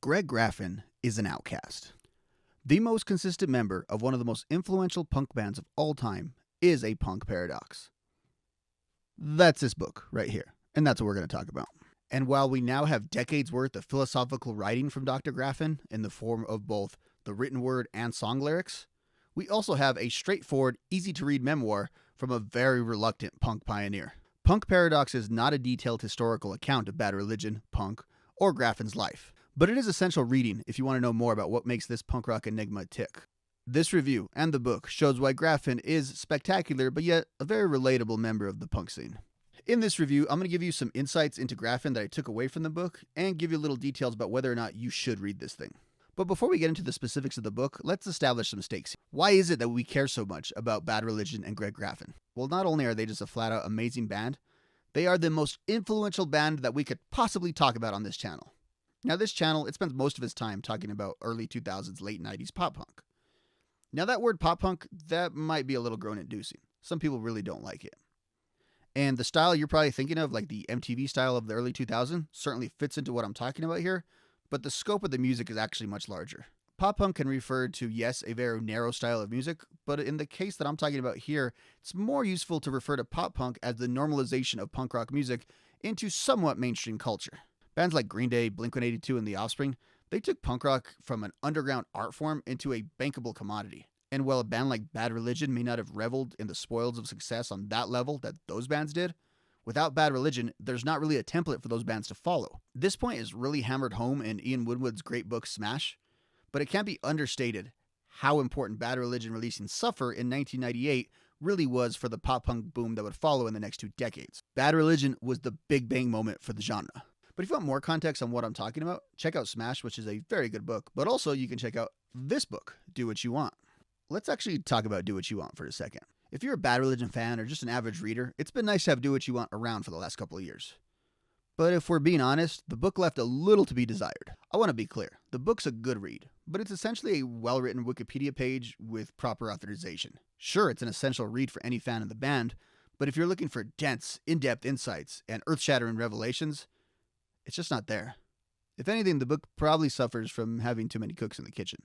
Greg Graffin is an outcast. The most consistent member of one of the most influential punk bands of all time is a punk paradox. That's this book right here, and that's what we're going to talk about. And while we now have decades worth of philosophical writing from Dr. Graffin in the form of both the written word and song lyrics, we also have a straightforward, easy-to-read memoir from a very reluctant punk pioneer. Punk Paradox is not a detailed historical account of Bad Religion, punk, or Graffin's life, but it is essential reading if you want to know more about what makes this punk rock enigma tick. This review and the book shows why Graffin is spectacular but yet a very relatable member of the punk scene. In this review, I'm going to give you some insights into Graffin that I took away from the book and give you little details about whether or not you should read this thing. But before we get into the specifics of the book, let's establish some stakes. Why is it that we care so much about Bad Religion and Greg Graffin? Well, not only are they just a flat-out amazing band, they are the most influential band that we could possibly talk about on this channel. Now, this channel, it spends most of its time talking about early 2000s, late 90s pop punk. Now, that word pop punk, that might be a little groan-inducing. Some people really don't like it. And the style you're probably thinking of, like the MTV style of the early 2000s, certainly fits into what I'm talking about here, but the scope of the music is actually much larger. Pop punk can refer to, yes, a very narrow style of music, but in the case that I'm talking about here, it's more useful to refer to pop punk as the normalization of punk rock music into somewhat mainstream culture. Bands like Green Day, Blink-182, and The Offspring, they took punk rock from an underground art form into a bankable commodity. And while a band like Bad Religion may not have reveled in the spoils of success on that level that those bands did, without Bad Religion, there's not really a template for those bands to follow. This point is really hammered home in Ian Woodward's great book Smash, but it can't be understated how important Bad Religion releasing Suffer in 1998 really was for the pop-punk boom that would follow in the next 2 decades. Bad Religion was the big bang moment for the genre. But if you want more context on what I'm talking about, check out Smash, which is a very good book, but also you can check out this book, Do What You Want. Let's actually talk about Do What You Want for a second. If you're a Bad Religion fan or just an average reader, it's been nice to have Do What You Want around for the last couple of years. But if we're being honest, the book left a little to be desired. I want to be clear, the book's a good read, but it's essentially a well-written Wikipedia page with proper authorization. Sure, it's an essential read for any fan of the band, but if you're looking for dense, in-depth insights and earth-shattering revelations, it's just not there. If anything, the book probably suffers from having too many cooks in the kitchen.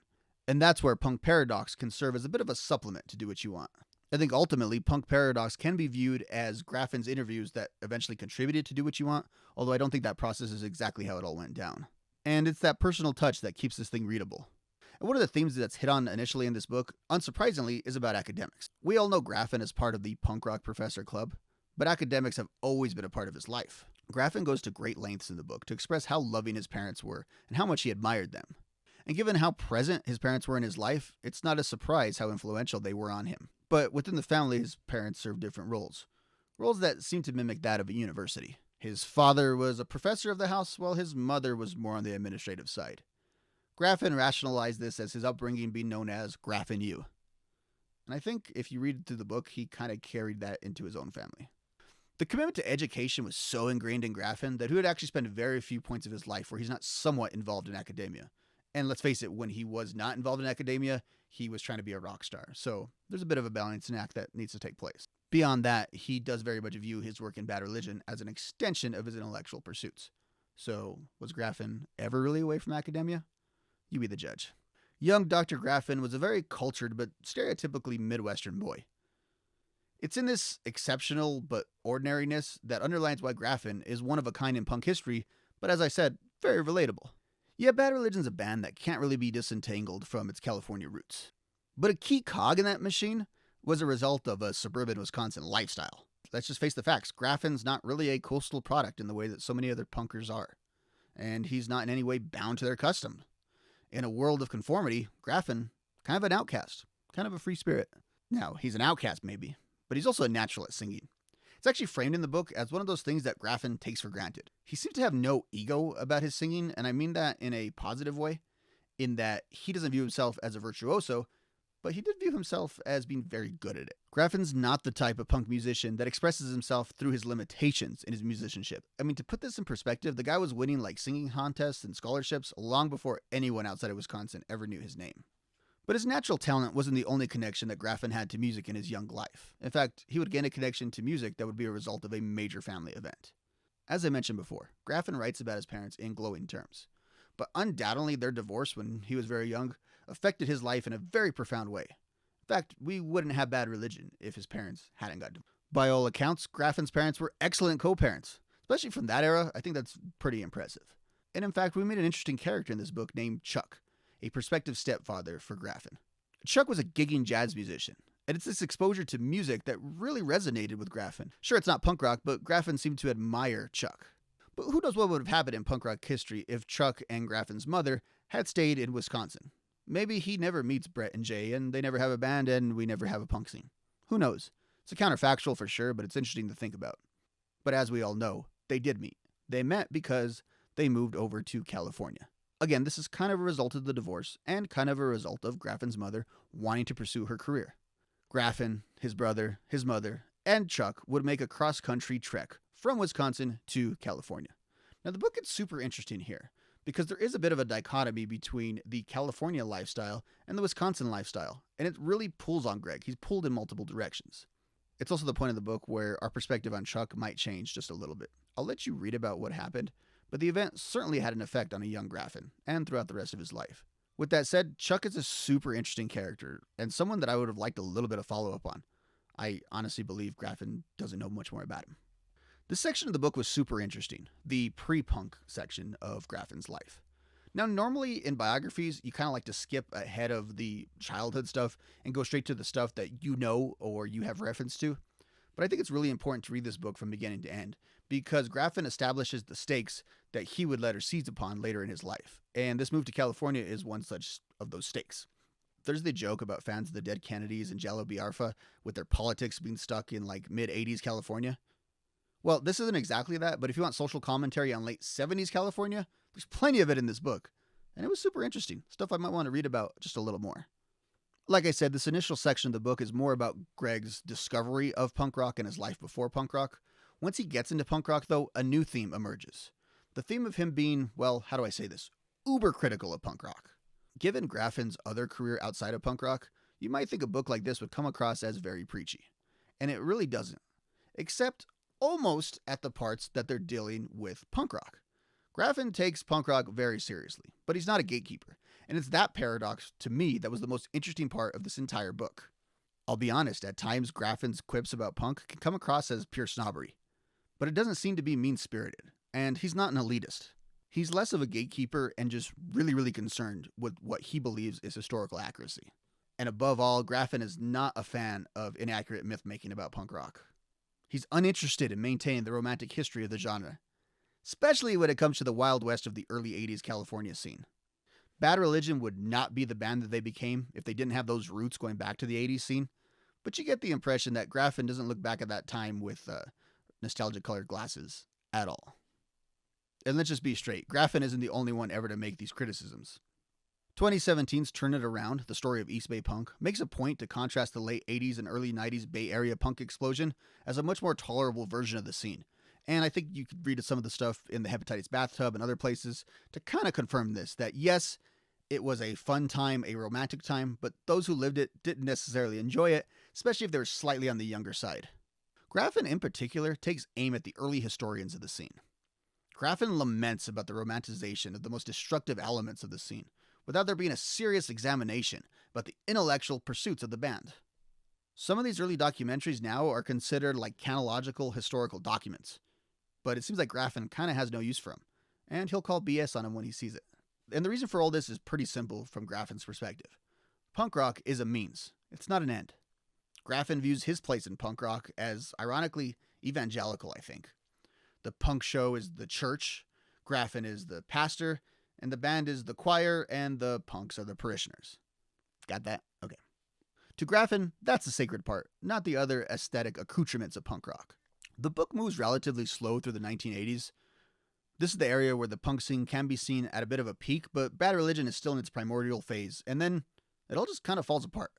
And that's where Punk Paradox can serve as a bit of a supplement to Do What You Want. I think ultimately, Punk Paradox can be viewed as Graffin's interviews that eventually contributed to Do What You Want, although I don't think that process is exactly how it all went down. And it's that personal touch that keeps this thing readable. And one of the themes that's hit on initially in this book, unsurprisingly, is about academics. We all know Graffin as part of the punk rock professor club, but academics have always been a part of his life. Graffin goes to great lengths in the book to express how loving his parents were and how much he admired them. And given how present his parents were in his life, it's not a surprise how influential they were on him. But within the family, his parents served different roles that seemed to mimic that of a university. His father was a professor of the house, while his mother was more on the administrative side. Graffin rationalized this as his upbringing being known as Graffin U. And I think if you read through the book, he kind of carried that into his own family. The commitment to education was so ingrained in Graffin that he would actually spend very few points of his life where he's not somewhat involved in academia. And let's face it, when he was not involved in academia, he was trying to be a rock star. So there's a bit of a balancing act that needs to take place. Beyond that, he does very much view his work in Bad Religion as an extension of his intellectual pursuits. So was Graffin ever really away from academia? You be the judge. Young Dr. Graffin was a very cultured but stereotypically Midwestern boy. It's in this exceptional but ordinariness that underlines why Graffin is one of a kind in punk history, but as I said, very relatable. Yeah, Bad Religion's a band that can't really be disentangled from its California roots. But a key cog in that machine was a result of a suburban Wisconsin lifestyle. Let's just face the facts, Graffin's not really a coastal product in the way that so many other punkers are. And he's not in any way bound to their custom. In a world of conformity, Graffin, kind of an outcast, kind of a free spirit. Now, he's an outcast maybe, but he's also a natural at singing. It's actually framed in the book as one of those things that Graffin takes for granted. He seemed to have no ego about his singing, and I mean that in a positive way, in that he doesn't view himself as a virtuoso, but he did view himself as being very good at it. Graffin's not the type of punk musician that expresses himself through his limitations in his musicianship. I mean, to put this in perspective, the guy was winning like singing contests and scholarships long before anyone outside of Wisconsin ever knew his name. But his natural talent wasn't the only connection that Graffin had to music in his young life. In fact, he would gain a connection to music that would be a result of a major family event. As I mentioned before, Graffin writes about his parents in glowing terms. but undoubtedly their divorce when he was very young affected his life in a very profound way. In fact, we wouldn't have Bad Religion if his parents hadn't got divorced. By all accounts, Graffin's parents were excellent co-parents. Especially from that era, I think that's pretty impressive. And in fact, we made an interesting character in this book named Chuck, a prospective stepfather for Graffin. Chuck was a gigging jazz musician, and it's this exposure to music that really resonated with Graffin. Sure, it's not punk rock, but Graffin seemed to admire Chuck. But who knows what would have happened in punk rock history if Chuck and Graffin's mother had stayed in Wisconsin. Maybe he never meets Brett and Jay, and they never have a band, and we never have a punk scene. Who knows? It's a counterfactual for sure, but it's interesting to think about. But as we all know, they did meet. They met because they moved over to California. Again, this is kind of a result of the divorce, and kind of a result of Graffin's mother wanting to pursue her career. Graffin, his brother, his mother, and Chuck would make a cross-country trek from Wisconsin to California. Now, the book gets super interesting here, because there is a bit of a dichotomy between the California lifestyle and the Wisconsin lifestyle, and it really pulls on Greg. He's pulled in multiple directions. It's also the point of the book where our perspective on Chuck might change just a little bit. I'll let you read about what happened, but the event certainly had an effect on a young Graffin, and throughout the rest of his life. With that said, Chuck is a super interesting character, and someone that I would have liked a little bit of follow-up on. I honestly believe Graffin doesn't know much more about him. This section of the book was super interesting, the pre-punk section of Graffin's life. Now, normally in biographies, you kind of like to skip ahead of the childhood stuff and go straight to the stuff that you know or you have reference to. But I think it's really important to read this book from beginning to end because Graffin establishes the stakes that he would later seize upon later in his life. And this move to California is one such of those stakes. There's the joke about fans of the Dead Kennedys and Jello Biafra with their politics being stuck in like mid-80s California. Well, this isn't exactly that, but if you want social commentary on late 70s California, there's plenty of it in this book. And it was super interesting, stuff I might want to read about just a little more. Like I said, this initial section of the book is more about Greg's discovery of punk rock and his life before punk rock. Once he gets into punk rock, though, a new theme emerges. The theme of him being, well, how do I say this, uber critical of punk rock. Given Graffin's other career outside of punk rock, you might think a book like this would come across as very preachy. And it really doesn't. Except almost at the parts that they're dealing with punk rock. Graffin takes punk rock very seriously, but he's not a gatekeeper. And it's that paradox, to me, that was the most interesting part of this entire book. I'll be honest, at times Graffin's quips about punk can come across as pure snobbery. But it doesn't seem to be mean-spirited, and he's not an elitist. He's less of a gatekeeper and just really, really concerned with what he believes is historical accuracy. And above all, Graffin is not a fan of inaccurate myth-making about punk rock. He's uninterested in maintaining the romantic history of the genre, especially when it comes to the Wild West of the early 80s California scene. Bad Religion would not be the band that they became if they didn't have those roots going back to the 80s scene, but you get the impression that Graffin doesn't look back at that time with nostalgia-colored glasses at all. And let's just be straight, Graffin isn't the only one ever to make these criticisms. 2017's Turn It Around, the story of East Bay punk, makes a point to contrast the late 80s and early 90s Bay Area punk explosion as a much more tolerable version of the scene. And I think you could read some of the stuff in the Hepatitis Bathtub and other places to kind of confirm this, that yes, it was a fun time, a romantic time, but those who lived it didn't necessarily enjoy it, especially if they were slightly on the younger side. Graffin in particular takes aim at the early historians of the scene. Graffin laments about the romanticization of the most destructive elements of the scene, without there being a serious examination about the intellectual pursuits of the band. Some of these early documentaries now are considered like canological historical documents, but it seems like Graffin kind of has no use for them, and he'll call BS on him when he sees it. And the reason for all this is pretty simple from Graffin's perspective. Punk rock is a means, it's not an end. Graffin views his place in punk rock as, ironically, evangelical, I think. The punk show is the church, Graffin is the pastor, and the band is the choir, and the punks are the parishioners. Got that? Okay. To Graffin, that's the sacred part, not the other aesthetic accoutrements of punk rock. The book moves relatively slow through the 1980s. This is the area where the punk scene can be seen at a bit of a peak, but Bad Religion is still in its primordial phase, and then it all just kind of falls apart.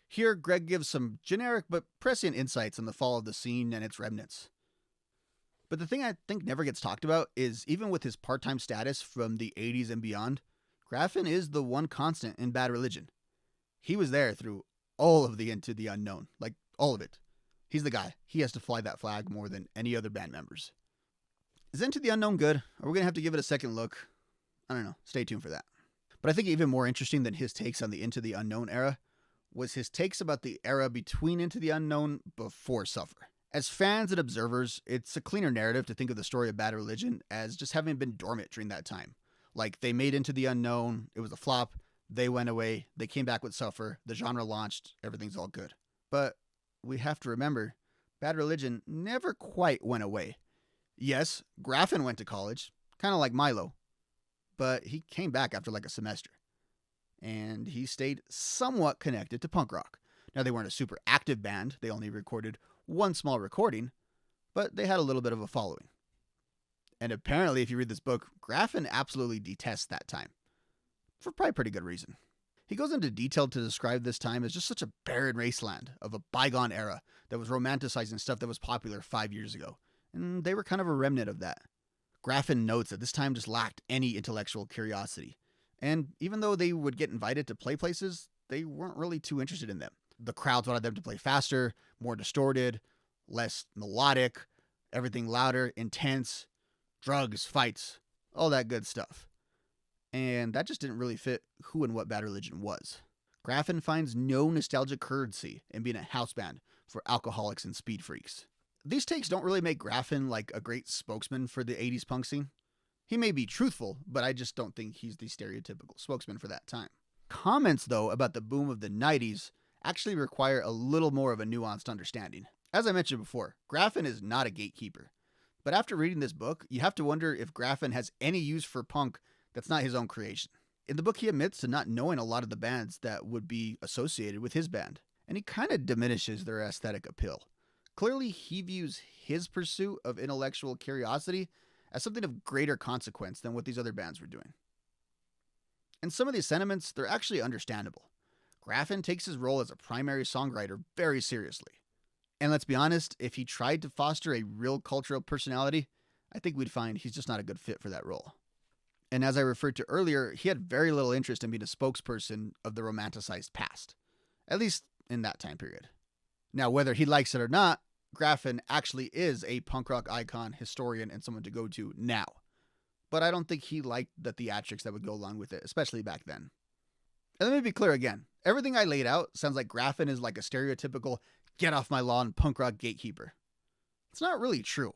Here, Greg gives some generic but prescient insights on the fall of the scene and its remnants. But the thing I think never gets talked about is, even with his part-time status from the 80s and beyond, Graffin is the one constant in Bad Religion. He was there through all of the Into the Unknown, like all of it. He's the guy. He has to fly that flag more than any other band members. Is Into the Unknown good? Are we going to have to give it a second look? I don't know. Stay tuned for that. But I think even more interesting than his takes on the Into the Unknown era was his takes about the era between Into the Unknown before Suffer. As fans and observers, it's a cleaner narrative to think of the story of Bad Religion as just having been dormant during that time. Like, they made Into the Unknown, it was a flop, they went away, they came back with Suffer, the genre launched, everything's all good. But we have to remember, Bad Religion never quite went away. Yes, Graffin went to college, kind of like Milo, but he came back after like a semester. And he stayed somewhat connected to punk rock. Now, they weren't a super active band, they only recorded one small recording, but they had a little bit of a following. And apparently, if you read this book, Graffin absolutely detests that time. For probably pretty good reason. He goes into detail to describe this time as just such a barren wasteland of a bygone era that was romanticizing stuff that was popular 5 years ago. And they were kind of a remnant of that. Graffin notes that this time just lacked any intellectual curiosity. And even though they would get invited to play places, they weren't really too interested in them. The crowds wanted them to play faster, more distorted, less melodic, everything louder, intense, drugs, fights, all that good stuff. And that just didn't really fit who and what Bad Religion was. Graffin finds no nostalgic currency in being a house band for alcoholics and speed freaks. These takes don't really make Graffin like a great spokesman for the 80s punk scene. He may be truthful, but I just don't think he's the stereotypical spokesman for that time. Comments, though, about the boom of the 90s actually require a little more of a nuanced understanding. As I mentioned before, Graffin is not a gatekeeper. But after reading this book, you have to wonder if Graffin has any use for punk that's not his own creation. In the book, he admits to not knowing a lot of the bands that would be associated with his band, and he kind of diminishes their aesthetic appeal. Clearly, he views his pursuit of intellectual curiosity as something of greater consequence than what these other bands were doing. And some of these sentiments, they're actually understandable. Graffin takes his role as a primary songwriter very seriously. And let's be honest, if he tried to foster a real cultural personality, I think we'd find he's just not a good fit for that role. And as I referred to earlier, he had very little interest in being a spokesperson of the romanticized past, at least in that time period. Now, whether he likes it or not, Graffin actually is a punk rock icon, historian, and someone to go to now. But I don't think he liked the theatrics that would go along with it, especially back then. And let me be clear again. Everything I laid out sounds like Graffin is like a stereotypical get off my lawn punk rock gatekeeper. It's not really true.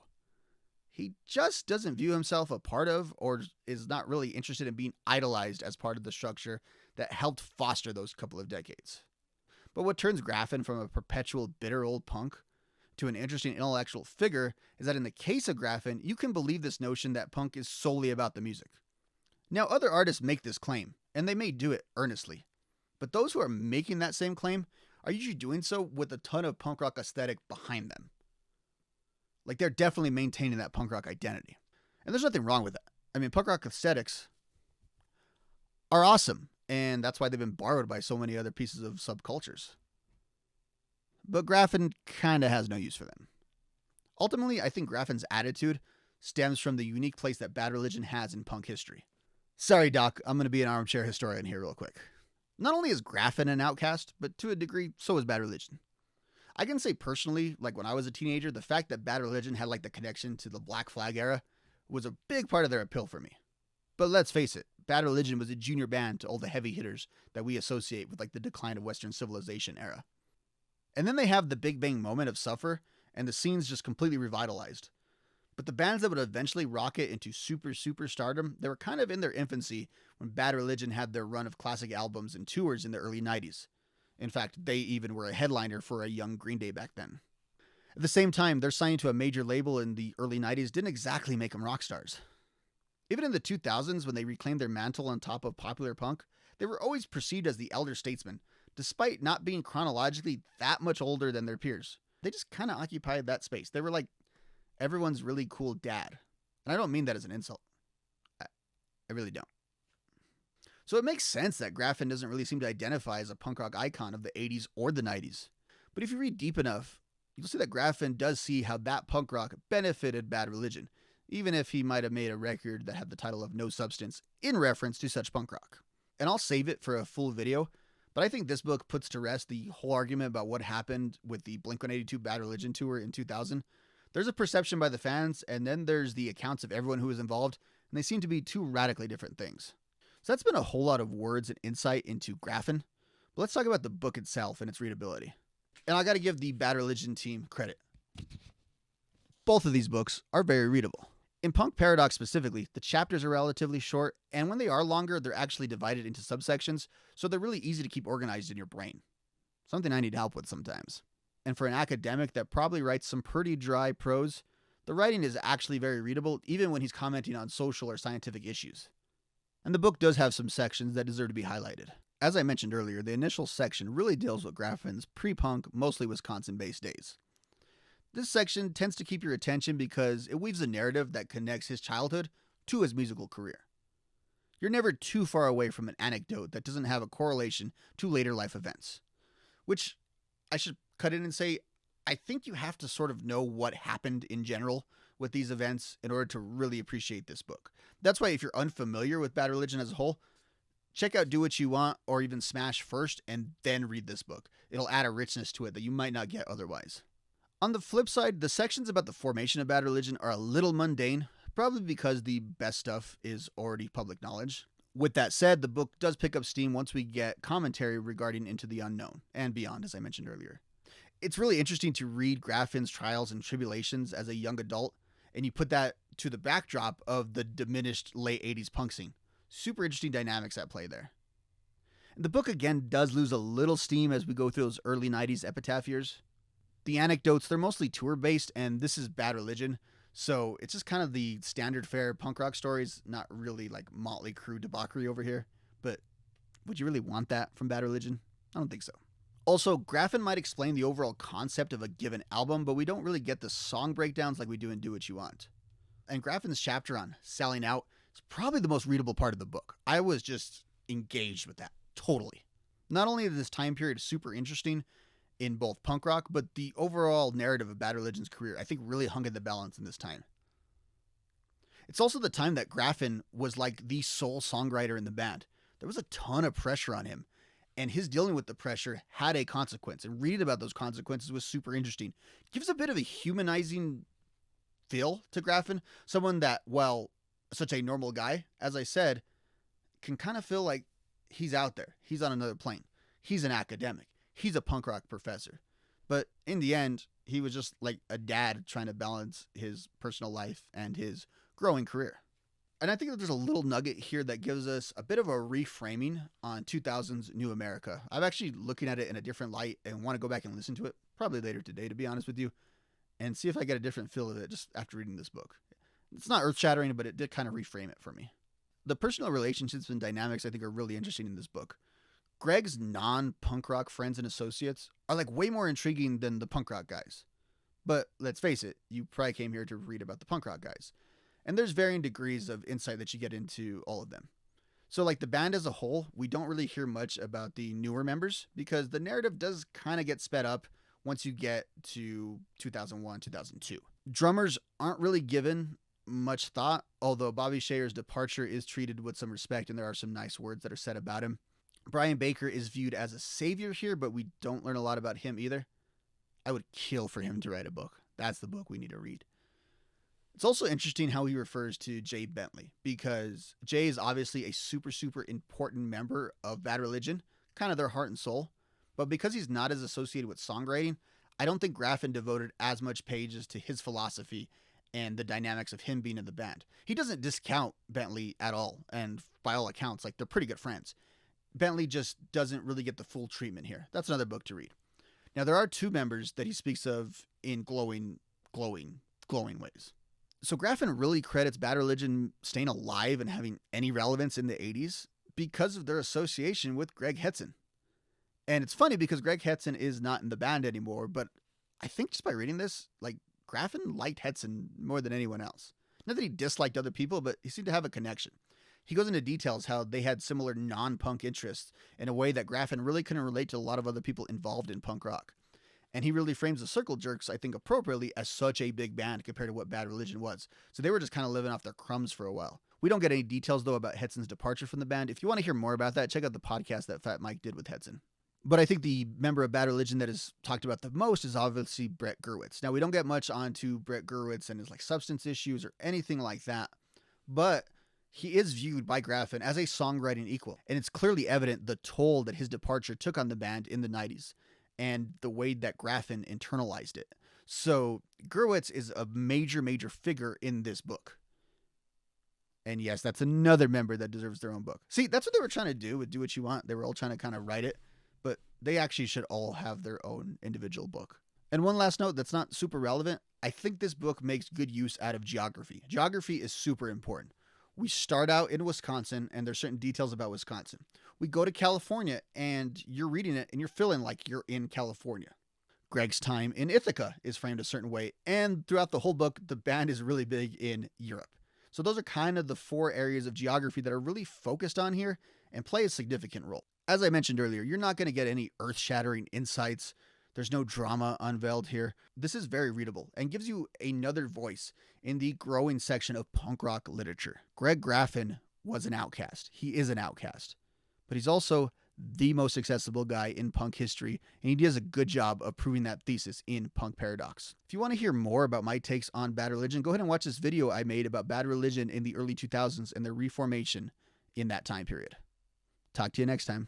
He just doesn't view himself a part of or is not really interested in being idolized as part of the structure that helped foster those couple of decades. But what turns Graffin from a perpetual bitter old punk to an interesting intellectual figure is that in the case of Graffin, you can believe this notion that punk is solely about the music. Now, other artists make this claim, and they may do it earnestly. But those who are making that same claim are usually doing so with a ton of punk rock aesthetic behind them. Like, they're definitely maintaining that punk rock identity. And there's nothing wrong with that. I mean, punk rock aesthetics are awesome, and that's why they've been borrowed by so many other pieces of subcultures. But Graffin kind of has no use for them. Ultimately, I think Graffin's attitude stems from the unique place that Bad Religion has in punk history. Sorry, Doc, I'm going to be an armchair historian here real quick. Not only is Graffin an outcast, but to a degree, so is Bad Religion. I can say personally, like when I was a teenager, the fact that Bad Religion had like the connection to the Black Flag era was a big part of their appeal for me. But let's face it, Bad Religion was a junior band to all the heavy hitters that we associate with like the decline of Western civilization era. And then they have the Big Bang moment of Suffer, and the scene's just completely revitalized. But the bands that would eventually rocket into super stardom, they were kind of in their infancy when Bad Religion had their run of classic albums and tours in the early 90s. In fact, they even were a headliner for a young Green Day back then. At the same time, their signing to a major label in the early 90s didn't exactly make them rock stars. Even in the 2000s, when they reclaimed their mantle on top of popular punk, they were always perceived as the elder statesmen, despite not being chronologically that much older than their peers. They just kind of occupied that space. They were like everyone's really cool dad. And I don't mean that as an insult. I really don't. So it makes sense that Graffin doesn't really seem to identify as a punk rock icon of the 80s or the 90s. But if you read deep enough, you'll see that Graffin does see how that punk rock benefited Bad Religion, even if he might have made a record that had the title of No Substance in reference to such punk rock. And I'll save it for a full video, but I think this book puts to rest the whole argument about what happened with the Blink-182 Bad Religion tour in 2000. There's a perception by the fans, and then there's the accounts of everyone who was involved and they seem to be two radically different things. So that's been a whole lot of words and insight into Graffin, but let's talk about the book itself and its readability. And I got to give the Bad Religion team credit. Both of these books are very readable. In Punk Paradox specifically, the chapters are relatively short, and when they are longer, they're actually divided into subsections, so they're really easy to keep organized in your brain. Something I need help with sometimes. And for an academic that probably writes some pretty dry prose, the writing is actually very readable, even when he's commenting on social or scientific issues. And the book does have some sections that deserve to be highlighted. As I mentioned earlier, the initial section really deals with Graffin's pre-punk, mostly Wisconsin-based days. This section tends to keep your attention because it weaves a narrative that connects his childhood to his musical career. You're never too far away from an anecdote that doesn't have a correlation to later life events. Which, I should cut in and say, I think you have to sort of know what happened in general with these events in order to really appreciate this book. That's why if you're unfamiliar with Bad Religion as a whole, check out Do What You Want or even Smash first and then read this book. It'll add a richness to it that you might not get otherwise. On the flip side, the sections about the formation of Bad Religion are a little mundane, probably because the best stuff is already public knowledge. With that said, the book does pick up steam once we get commentary regarding Into the Unknown and beyond, as I mentioned earlier. It's really interesting to read Graffin's trials and tribulations as a young adult, and you put that to the backdrop of the diminished late 80s punk scene. Super interesting dynamics at play there. And the book again does lose a little steam as we go through those early 90s Epitaph years. The anecdotes, they're mostly tour-based, and this is Bad Religion, so it's just kind of the standard fare punk rock stories, not really like Motley Crue debauchery over here. But would you really want that from Bad Religion? I don't think so. Also, Graffin might explain the overall concept of a given album, but we don't really get the song breakdowns like we do in Do What You Want. And Graffin's chapter on selling out is probably the most readable part of the book. I was just engaged with that, totally. Not only is this time period super interesting in both punk rock, but the overall narrative of Bad Religion's career, I think, really hung in the balance in this time. It's also the time that Graffin was like the sole songwriter in the band. There was a ton of pressure on him, and his dealing with the pressure had a consequence, and reading about those consequences was super interesting. It gives a bit of a humanizing feel to Graffin, someone that, while such a normal guy, as I said, can kind of feel like he's out there. He's on another plane. He's an academic. He's a punk rock professor. But in the end, he was just like a dad trying to balance his personal life and his growing career. And I think that there's a little nugget here that gives us a bit of a reframing on 2000's New America. I'm actually looking at it in a different light and want to go back and listen to it, probably later today, to be honest with you, and see if I get a different feel of it just after reading this book. It's not earth-shattering, but it did kind of reframe it for me. The personal relationships and dynamics I think are really interesting in this book. Greg's non-punk rock friends and associates are like way more intriguing than the punk rock guys. But let's face it, you probably came here to read about the punk rock guys. And there's varying degrees of insight that you get into all of them. So like the band as a whole, we don't really hear much about the newer members because the narrative does kind of get sped up once you get to 2001, 2002. Drummers aren't really given much thought, although Bobby Shayer's departure is treated with some respect and there are some nice words that are said about him. Brian Baker is viewed as a savior here, but we don't learn a lot about him either. I would kill for him to write a book. That's the book we need to read. It's also interesting how he refers to Jay Bentley, because Jay is obviously a super, super important member of Bad Religion, kind of their heart and soul. But because he's not as associated with songwriting, I don't think Graffin devoted as much pages to his philosophy and the dynamics of him being in the band. He doesn't discount Bentley at all, and by all accounts, like they're pretty good friends. Bentley just doesn't really get the full treatment here. That's another book to read. Now, there are two members that he speaks of in glowing ways. So Graffin really credits Bad Religion staying alive and having any relevance in the 80s because of their association with Greg Hetson. And it's funny because Greg Hetson is not in the band anymore, but I think just by reading this, like Graffin liked Hetson more than anyone else. Not that he disliked other people, but he seemed to have a connection. He goes into details how they had similar non-punk interests in a way that Graffin really couldn't relate to a lot of other people involved in punk rock. And he really frames the Circle Jerks, I think, appropriately as such a big band compared to what Bad Religion was. So they were just kind of living off their crumbs for a while. We don't get any details, though, about Hetson's departure from the band. If you want to hear more about that, check out the podcast that Fat Mike did with Hetson. But I think the member of Bad Religion that is talked about the most is obviously Brett Gurewitz. Now, we don't get much onto Brett Gurewitz and his like substance issues or anything like that. But He is viewed by Graffin as a songwriting equal, and it's clearly evident the toll that his departure took on the band in the 90s and the way that Graffin internalized it. So Gurewitz is a major figure in this book. And yes, that's another member that deserves their own book. See, that's what they were trying to do with Do What You Want. They were all trying to kind of write it, but they actually should all have their own individual book. And one last note that's not super relevant. I think this book makes good use out of geography. Geography is super important. We start out in Wisconsin, and there's certain details about Wisconsin. We go to California, and you're reading it, and you're feeling like you're in California. Greg's time in Ithaca is framed a certain way, and throughout the whole book, the band is really big in Europe. So those are kind of the 4 areas of geography that are really focused on here and play a significant role. As I mentioned earlier, you're not going to get any earth-shattering insights. There's no drama unveiled here. This is very readable and gives you another voice in the growing section of punk rock literature. Greg Graffin was an outcast. He is an outcast. But he's also the most accessible guy in punk history, and he does a good job of proving that thesis in Punk Paradox. If you want to hear more about my takes on Bad Religion, go ahead and watch this video I made about Bad Religion in the early 2000s and their reformation in that time period. Talk to you next time.